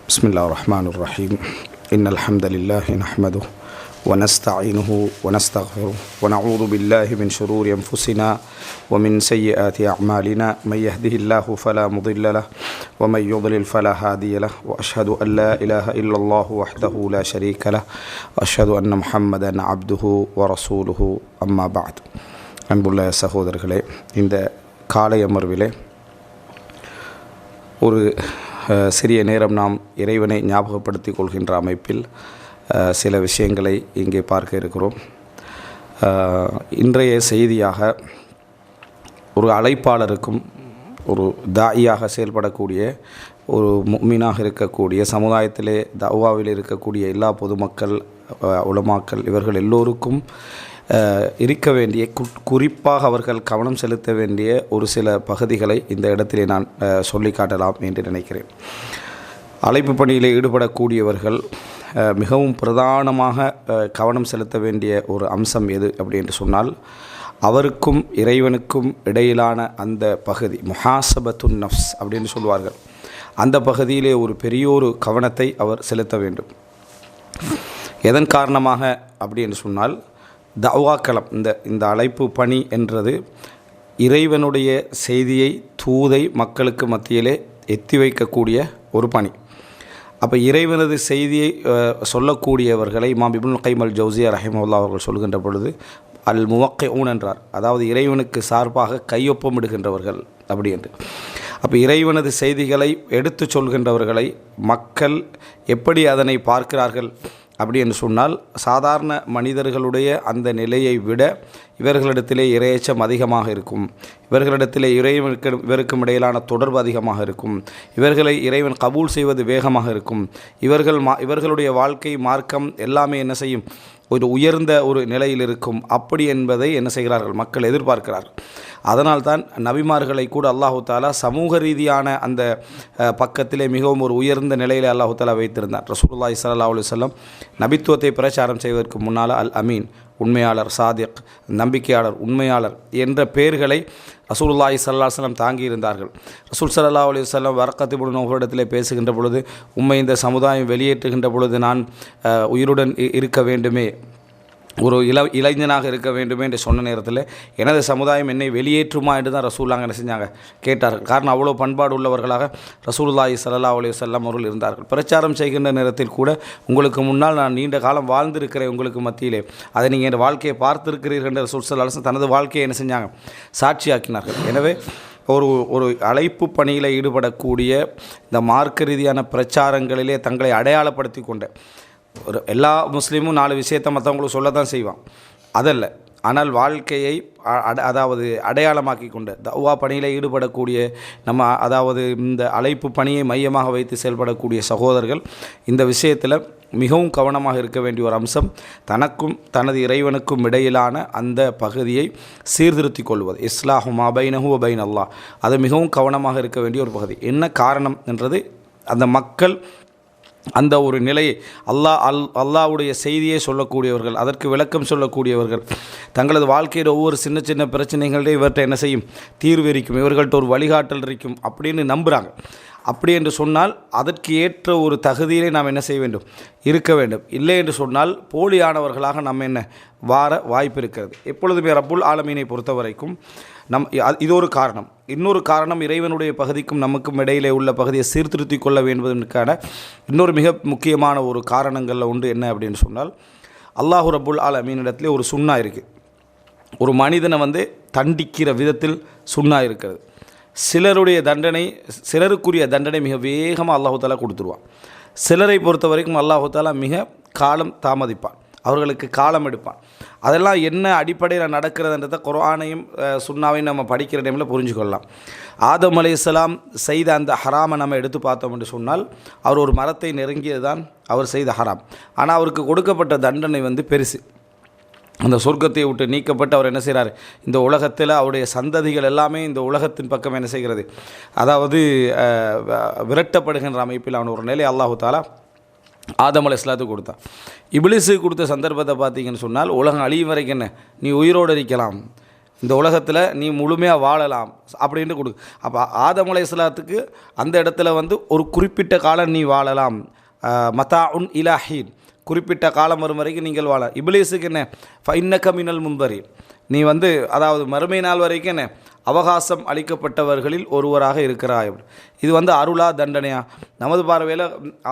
بسم الله الرحمن الرحيم إن الحمد لله نحمده ونستعينه ونستغفره ونعوذ بالله من شرور أنفسنا ومن سيئات أعمالنا من يهده الله فلا مضل له ومن يضلل فلا هادي له وأشهد أن لا إله إلا الله وحده لا شريك له وأشهد أن محمدا عبده ورسوله أما بعد அன்புள்ள சகோதரர்களே, இந்த காலை அமர்விலே ஒரு சிறிய நேரம் நாம் இறைவனை ஞாபகப்படுத்திக் கொள்கின்ற அமைப்பில் சில விஷயங்களை இங்கே பார்க்க இருக்கிறோம். இன்றைய செய்தியாக ஒரு அழைப்பாளருக்கும் ஒரு தாயியாக செயல்படக்கூடிய ஒரு முஃமினாக இருக்கக்கூடிய சமுதாயத்திலே தஅவாவில் இருக்கக்கூடிய எல்லா பொதுமக்கள், உலமாக்கள், இவர்கள் எல்லோருக்கும் இருக்க வேண்டிய குறிப்பாக அவர்கள் கவனம் செலுத்த வேண்டிய ஒரு சில பகுதிகளை இந்த இடத்திலே நான் சொல்லி காட்டலாம் என்று நினைக்கிறேன். அழைப்பு பணியில் ஈடுபடக்கூடியவர்கள் மிகவும் பிரதானமாக கவனம் செலுத்த வேண்டிய ஒரு அம்சம் எது அப்படி என்று சொன்னால், அவருக்கும் இறைவனுக்கும் இடையிலான அந்த பகுதி முஹாசபத்துன் நஃப்ஸ் அப்படின்னு சொல்வார்கள். அந்த பகுதியிலே ஒரு பெரிய ஒரு கவனத்தை அவர் செலுத்த வேண்டும். எதன் காரணமாக அப்படி என்று சொன்னால், தஅவாக்களம் இந்த அழைப்பு பணி என்றது இறைவனுடைய செய்தியை, தூதை மக்களுக்கு மத்தியிலே எத்தி வைக்கக்கூடிய ஒரு பணி. அப்போ இறைவனது செய்தியை சொல்லக்கூடியவர்களை இமாம் இப்னுல் கைம் அல் ஜௌசியா ரஹிமஹுல்லாஹ் அவர்கள் சொல்கின்ற பொழுது அல் முவக்கிஊன் என்றார். அதாவது இறைவனுக்கு சார்பாக கையொப்பமிடுகின்றவர்கள் அப்படி என்று. அப்போ இறைவனது செய்திகளை எடுத்து சொல்கின்றவர்களை மக்கள் எப்படி அதனை பார்க்கிறார்கள் அப்படி என்று சொன்னால், சாதாரண மனிதர்களுடைய அந்த நிலையை விட இவர்களிடத்திலே இறையச்சம் அதிகமாக இருக்கும். இவர்களிடத்திலே இவருக்கும் இடையிலான தொடர்பு அதிகமாக இருக்கும். இவர்களை இறைவன் கபூல் செய்வது வேகமாக இருக்கும். இவர்களுடைய வாழ்க்கை, மார்க்கம் எல்லாமே என்ன செய்யும், ஒரு உயர்ந்த ஒரு நிலையில் இருக்கும். அப்படி என்பதை என்ன செய்கிறார்கள், மக்கள் எதிர்பார்க்கிறார்கள். அதனால்தான் நபிமார்களை கூட அல்லாஹு தாலா சமூக ரீதியான அந்த பக்கத்திலே மிகவும் ஒரு உயர்ந்த நிலையில் அல்லாஹு தாலா வைத்திருந்தார். ரசூலுல்லாஹி ஸல்லல்லாஹு அலைஹி வஸல்லம் நபித்துவத்தை பிரச்சாரம் செய்வதற்கு முன்னால் அல் அமீன், உண்மையாளர், சாதிக், நம்பிக்கையாளர், உண்மையாளர் என்ற பெயர்களை ரசூலுல்லாஹி ஸல்லல்லாஹு அலைஹி வஸல்லம் தாங்கியிருந்தார்கள். ரசூல் ஸல்லல்லாஹு அலைஹி வஸல்லம் வர்கத் இப்னு நௌஃபலிடத்திலே பேசுகின்ற பொழுது, உம்மை இந்த சமுதாயம் வெளியேற்றுகின்ற பொழுது நான் உயிருடன் இருக்க வேண்டுமே, ஒரு இளைஞனாக இருக்க வேண்டுமே என்று சொன்ன நேரத்தில் எனது சமுதாயம் என்னை வெளியேற்றுமா என்று தான் ரசூலுல்லாஹ் என்ன செஞ்சாங்க, கேட்டார்கள். காரணம், அவ்வளோ பண்பாடு உள்ளவர்களாக ரசூலுல்லாஹி ஸல்லல்லாஹு அலைஹி வஸல்லம் அவர்கள் இருந்தார்கள். பிரச்சாரம் செய்கின்ற நேரத்தில் கூட, உங்களுக்கு முன்னால் நான் நீண்ட காலம் வாழ்ந்திருக்கிறேன் உங்களுக்கு மத்தியிலே, அதை நீங்கள் என் வாழ்க்கையை பார்த்திருக்கிறீர்கள் என்று ரசூல் ஸல்லல்லாஹு அலைஹி வஸல்லம் தனது வாழ்க்கையை என்ன செஞ்சாங்க, சாட்சியாக்கினார்கள். எனவே ஒரு அழைப்பு பணியில் ஈடுபடக்கூடிய இந்த மார்க்க ரீதியான பிரச்சாரங்களிலே தங்களை அடையாளப்படுத்தி கொண்ட ஒரு எல்லா முஸ்லீமும் 4 விஷயத்தை மற்றவங்களுக்கு சொல்ல தான் செய்வான், அதல்ல. ஆனால் வாழ்க்கையை அதாவது அடையாளமாக்கி கொண்ட தஅவா பணியில் ஈடுபடக்கூடிய அதாவது இந்த அழைப்பு பணியை மையமாக வைத்து செயல்படக்கூடிய சகோதரர்கள் இந்த விஷயத்தில் மிகவும் கவனமாக இருக்க வேண்டிய ஒரு அம்சம், தனக்கும் தனது இறைவனுக்கும் இடையிலான அந்த பகுதியை சீர்திருத்தி கொள்வது. இஸ்லாஹு மா பைனஹு வ பைன அல்லாஹ், அது மிகவும் கவனமாக இருக்க வேண்டிய ஒரு பகுதி. என்ன காரணம் என்றது, அந்த மக்கள் அந்த ஒரு நிலையை அல்லாஹ்வுடைய செய்தியை சொல்லக்கூடியவர்கள், அதற்கு விளக்கம் சொல்லக்கூடியவர்கள், தங்களது வாழ்க்கையில் ஒவ்வொரு சின்ன சின்ன பிரச்சனைகளே இவர்கிட்ட என்ன செய்யும், தீர்வு இருக்கும், இவர்கள்ட்ட ஒரு வழிகாட்டல் இருக்கும் அப்படின்னு நம்புகிறாங்க. அப்படி என்று சொன்னால் அதற்கு ஏற்ற ஒரு தகுதியிலே நாம் என்ன செய்ய வேண்டும், இருக்க வேண்டும். இல்லை என்று சொன்னால் போலியானவர்களாக நம்ம என்ன வார வாய்ப்பு இருக்கிறது. எப்பொழுதுமே ரப்புல் ஆலமீனை பொறுத்த வரைக்கும் இது ஒரு காரணம். இன்னொரு காரணம், இறைவனுடைய பகுதிக்கும் நமக்கும் இடையிலே உள்ள பகுதியை சீர்திருத்தி கொள்ள வேண்டுவதற்கான இன்னொரு மிக முக்கியமான ஒரு காரணங்களில் உண்டு. என்ன அப்படின்னு சொன்னால், அல்லாஹு ரப்புல் ஆலமீனிடத்திலே ஒரு சுன்னா இருக்குது. ஒரு மனிதனை தண்டிக்கிற விதத்தில் சுன்னா இருக்கிறது. சிலருக்குரிய தண்டனை மிக வேகமாக அல்லாஹு தாலா கொடுத்துருவான். சிலரை பொறுத்த வரைக்கும் அல்லாஹு தாலா மிக காலம் தாமதிப்பான், அவர்களுக்கு காலம் எடுப்பான். அதெல்லாம் என்ன அடிப்படையில் நடக்கிறதுன்றதை குர்ஆனையும் சுன்னாவையும் நம்ம படிக்கிற டைமில் புரிஞ்சுக்கொள்ளலாம். ஆதம் அலைஹிஸ்ஸலாம் செய்த அந்த ஹராமை நம்ம எடுத்து பார்த்தோம் என்று சொன்னால், அவர் ஒரு மரத்தை நெருங்கியது தான் அவர் செய்த ஹராம். ஆனால் அவருக்கு கொடுக்கப்பட்ட தண்டனை பெருசு. அந்த சொர்க்கத்தை விட்டு நீக்கப்பட்டு அவர் என்ன செய்கிறார், இந்த உலகத்தில் அவருடைய சந்ததிகள் எல்லாமே இந்த உலகத்தின் பக்கம் என்ன செய்கிறது, அதாவது விரட்டப்படுகின்ற அமைப்பில் அவன் ஒரு நிலை அல்லாஹு தாலா ஆதம் அலைஹிஸ்ஸலாத்துக்கு கொடுத்தான். இப்லீஸுக்கு கொடுத்த சந்தர்ப்பத்தை பார்த்தீங்கன்னு சொன்னால், உலகம் அழியும் வரைக்கும் என்ன, நீ உயிரோடு இருக்கலாம், இந்த உலகத்தில் நீ முழுமையாக வாழலாம் அப்படின்னு கொடு. அப்போ ஆதம் அலைஹிஸ்ஸலாத்துக்கு அந்த இடத்துல வந்து ஒரு குறிப்பிட்ட காலம் நீ வாழலாம், மதா உன் இலாஹீன், குறிப்பிட்ட காலம் வரும் வரைக்கும் நீங்கள் வாழ. இப்லீஸுக்கு என்ன, ஃபைன்னக மினல் முந்தரி, நீ வந்து அதாவது மறுமை நாள் வரைக்கும் என்ன அவகாசம் அளிக்கப்பட்டவர்களில் ஒருவராக இருக்கிறாய். இது வந்து அருளா தண்டனையா? நமது பார்வையில்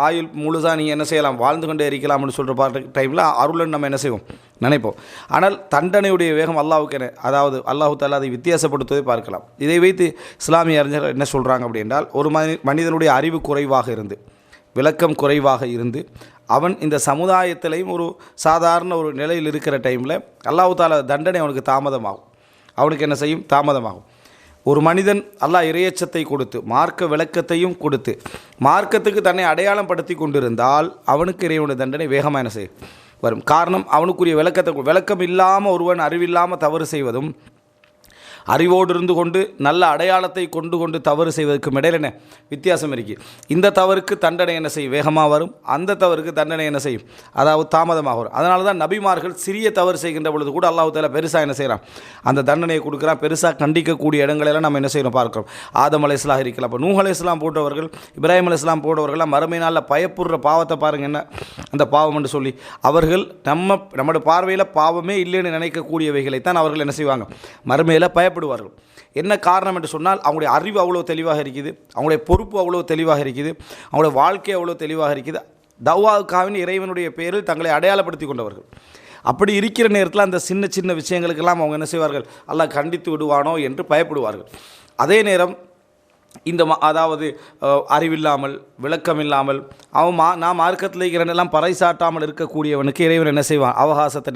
ஆயுள் முழுசாக நீ என்ன செய்யலாம், வாழ்ந்து கொண்டே இருக்கலாம்னு சொல்கிற டைமில் அருளன்னு நம்ம என்ன செய்வோம், நினைப்போம். ஆனால் தண்டனையுடைய வேகம் அல்லாஹ்வுக்கு என்ன, அதாவது அல்லாஹு தஆலா அதை வித்தியாசப்படுத்துவதை பார்க்கலாம். இதை வைத்து இஸ்லாமிய அறிஞர்கள் என்ன சொல்கிறாங்க அப்படின்றால், ஒரு மனிதனுடைய அறிவு குறைவாக இருந்து, விளக்கம் குறைவாக இருந்து, அவன் இந்த சமுதாயத்திலையும் ஒரு சாதாரண ஒரு நிலையில் இருக்கிற டைமில் அல்லாஹ் தஆலா தண்டனை அவனுக்கு தாமதமாகும். அவனுக்கு என்ன செய்யும், தாமதமாகும். ஒரு மனிதன் அல்லாஹ் இறையச்சத்தை கொடுத்து மார்க்க விளக்கத்தையும் கொடுத்து மார்க்கத்துக்கு தன்னை அடையாளம் படுத்தி கொண்டிருந்தால் அவனுக்கு இறைவனுடைய தண்டனை வேகமாக என்ன செய்யும், வரும். காரணம், அவனுக்குரிய விளக்கம் இல்லாமல் ஒருவன் அறிவில்லாமல் தவறு செய்வதும், அறிவோடு இருந்து கொண்டு நல்ல அடையாளத்தை கொண்டு தவறு செய்வதற்கு இடையில என்ன வித்தியாசம் இருக்குது. இந்த தவறுக்கு தண்டனை என்ன செய்யும், வேகமாக வரும். அந்த தவறுக்கு தண்டனை என்ன செய்யும், அதாவது தாமதமாக வரும். அதனால தான் நபிமார்கள் சிறிய தவறு செய்கின்ற பொழுது கூட அல்லாஹ் தஆலா பெருசாக என்ன செய்கிறான், அந்த தண்டனையை கொடுக்குறான். பெருசாக கண்டிக்கக்கூடிய இடங்களெல்லாம் நம்ம என்ன செய்யணும் பார்க்கிறோம். ஆதம் அலைஹிஸ்ஸலாம் இருக்கலாம், இப்போ நூஹ் அலைஹிஸ்ஸலாம் போன்றவர்கள், இப்ராஹிம் அலைஹிஸ்ஸலாம் போன்றவர்கள்லாம் மறுமை நாளில் பயப்படுற பாவத்தை பாருங்கள், என்ன அந்த பாவம் என்று சொல்லி அவர்கள் நம்முடைய பார்வையில் பாவமே இல்லைன்னு நினைக்கக்கூடியவைகளைத்தான் அவர்கள் என்ன செய்வாங்க, மறுமையில் பயப்படுவார்கள். என்ன காரணம் என்று சொன்னால், அவங்களுடைய அறிவு அவ்வளோ தெளிவாக இருக்குது, அவங்களுடைய பொறுப்பு அவ்வளோ தெளிவாக இருக்குது, அவங்களுடைய வாழ்க்கை அவ்வளோ தெளிவாக இருக்குது. தவ்வாவுக்காவின் இறைவனுடைய பேரில் தங்களை அடையாளப்படுத்தி கொண்டவர்கள். அப்படி இருக்கிற நேரத்தில் அந்த சின்ன சின்ன விஷயங்களுக்கெல்லாம் அவங்க என்ன செய்வார்கள், அல்லாஹ் கண்டித்து விடுவானோ என்று பயப்படுவார்கள். அதே நேரம் இந்த அதாவது அறிவில்லாமல் விளக்கம் இல்லாமல் அவன் நாம் மார்க்கத்தில் இருக்கிறனெல்லாம் பறைசாட்டாமல் இருக்கக்கூடியவனுக்கு இறைவன் என்ன செய்வான், அவகாசத்தை